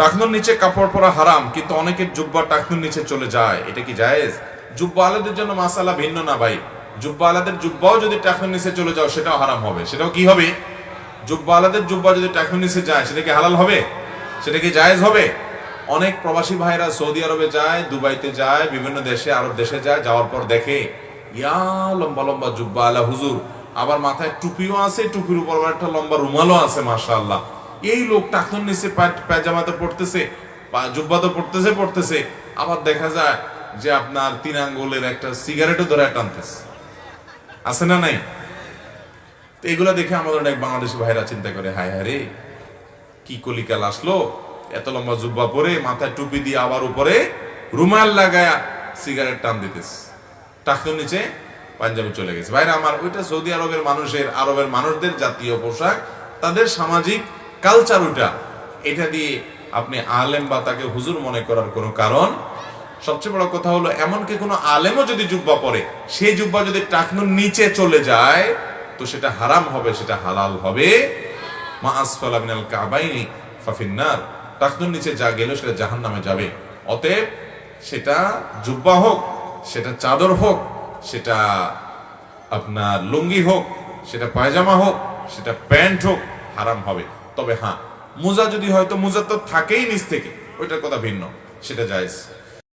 টাকনুর নিচে কাপড় পরা হারাম, কিন্তু অনেকের জুব্বা টাকনুর নিচে চলে যায়, এটা কি জায়েজ? জুব্বা আলাদের জন্য মাসালা ভিন্ন না ভাই। জুব্বা আলাদের জুব্বাও যদি টাকনুর নিচে চলে যাও সেটাও হারাম হবে। সেটাও কি হবে? জুব্বা আলাদের জুব্বা যদি টাকনুর নিচে যায় সেটা কি হালাল হবে? সেটা কি জায়েজ হবে? অনেক প্রবাসী ভাইরা সৌদি আরবে যায়, দুবাইতে যায়, বিভিন্ন দেশে, আরব দেশে যায়, যাওয়ার পর দেখে ইয়া লম্বা লম্বা জুব্বা আলা হুজুর, আবার মাথায় টুপিও আছে, টুপির উপর একটা লম্বা রুমালও আছে, মাশাআল্লাহ। এই লোক টাকনুর নিচে পায়জামাতে পড়তেছে, জুব্বাতে পড়তেছে, আবার দেখা যায় যে আপনার 3 আঙ্গুলের একটা সিগারেটও ধরে টানতেছে, আছে না নাই? তো এগুলা দেখে আমাদের অনেক বাংলাদেশি ভাইরা চিন্তা করে, হায় হায় রে, কি কলিকাল আসলো, এত লম্বা জুব্বা পরে মাথায় টুপি দিয়ে আবার উপরে রুমাল লাগায়া সিগারেট টান দিতেছে, টাকনুর নিচে পাঞ্জাবি চলে গেছে। ভাইরা আমার, ওইটা সৌদি আরবের মানুষের, আরবের মানুষদের জাতীয় পোশাক, তাদের সামাজিক কালচার ওইটা। এটা দিয়ে আপনি আলেম বা তাকে হুজুর মনে করার কোনো কারণ। সবচেয়ে বড় কথা হলো, এমনকি কোনো আলেমও যদি জুব্বা পরে, সেই জুব্বা যদি টাকনুর নিচে চলে যায় তো সেটা হারাম হবে, সেটা হালাল হবে। মা আসফালা মিনাল কাবাইনি ফাফিন্নার, টাকনুর নিচে যা গেল সেটা জাহান্নামে যাবে। অতএব সেটা জুব্বা হোক, সেটা চাদর হোক, সেটা আপনার লুঙ্গি হোক, সেটা পায়জামা হোক, সেটা প্যান্ট হোক, হারাম হবে। তবে হ্যাঁ, মোজা যদি হয়, তো মোজা তো থাকেই নিচ থেকে, ওইটার কথা ভিন্ন, সেটা জায়েজ।